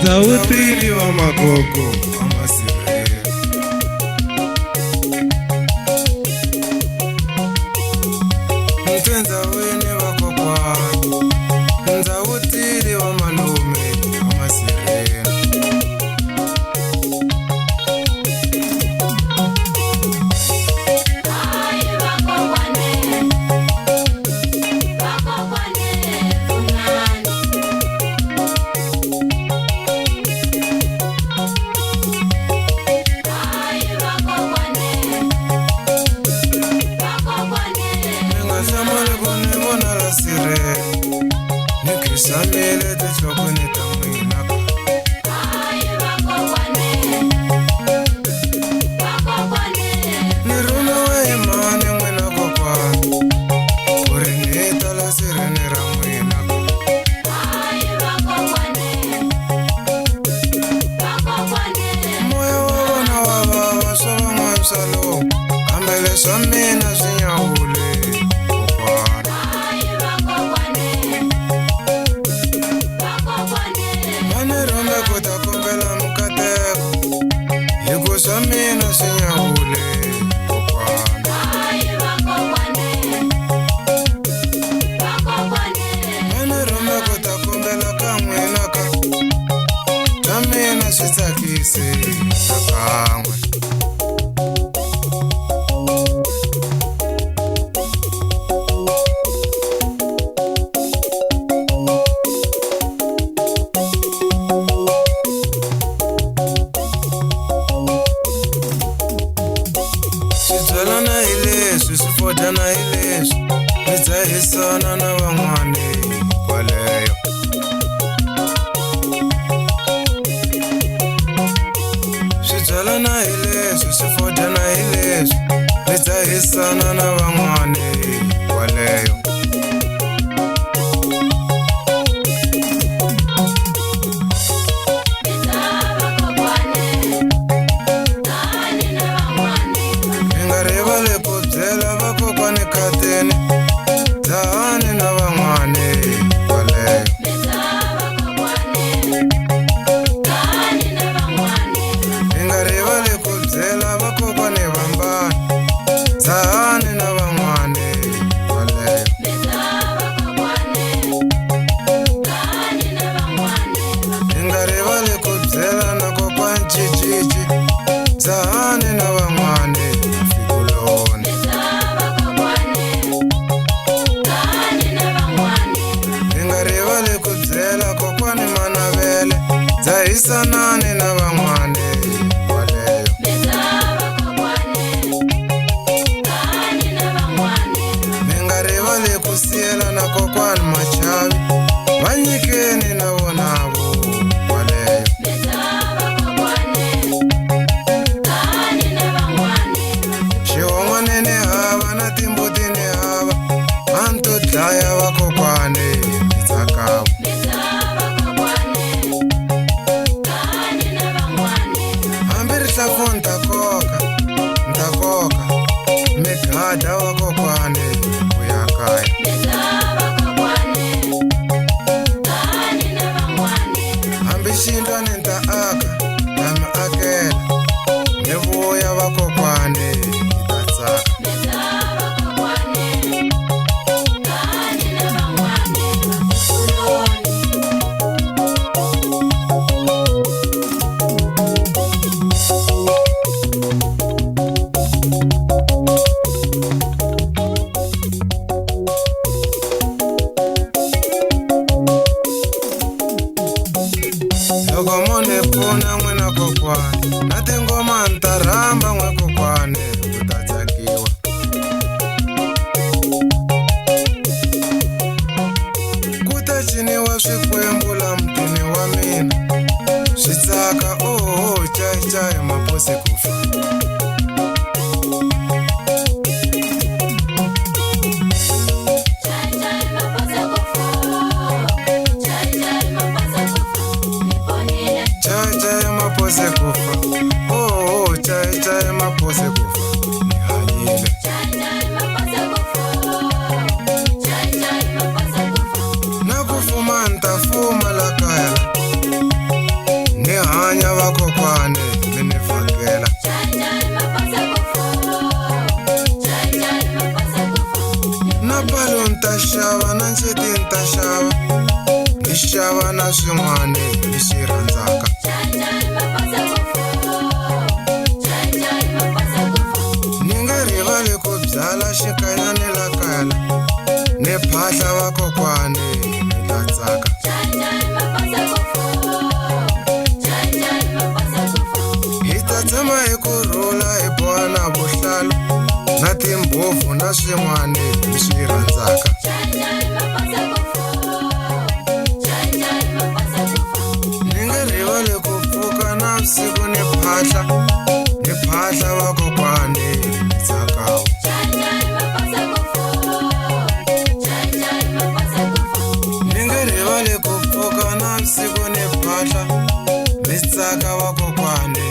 Zawutile wa magogo wa masirere. Mtenza wene wa kokwani. Zawutile wa malume wa masirere. Samele te chokone tamwina Nirume wa imane mwena kokwa Kurinita la sirene ramwina Moya wabona wababa soba mwamsalo Kambele somina sinyahule Samina sinyahule kokwana Mane rome kota kumbela kamwenaka Samina sitakisi takamwe Zalana ilesu, sifodana ilesu Nizahisana na wangwane kwa leyo Zalana ilesu, sifodana ilesu Nizahisana na wangwane kwa leyo Tani na wangwane wale Ingari wale kubzela wako kwane wamba Tani na wangwane wale Ingari wale kubzela na kwa kwanchi chichi Tani na wangwane fikulone Kokwani manavele Zaisanane na wangwane waleyo Mengare wale kusiela na kokwani machavi Wanyikeni na wonavu waleyo Shiwangwanene hava na timbutini hava Anto dlaya wa kokwane Zakavu Ntakoka Megada wa kokwane Uyakaya Ambishinda nenta aka Dama akela Nevuya wa kokwane Itatsaka Mone puna mwena kokwane Natengoma ntaramba mwe kokwane Kutatsakiwa Kutachiniwa swikwembula mtini wa mina Switsaka chai chai mapose kufa Mapose kufa chai chai mapose kufa Nihanyile Nakufuma ntafuma la kaya swin'wana leswi rhandzaka. Ni nga rivali ku byala xikanyani la kaya ni phahla vakokwani mi ta tsaka. Hi ta tshama hi kurhula hi boha na vuhlalu na timbhovu na swin'wana leswi rhandzaka. Ni nga rivali ku pfuka navusiku ni phahla vakokwani mi tsakawo. Ni nga rivali ku pfuka navusiku ni phahla mi tsaka vakokwani.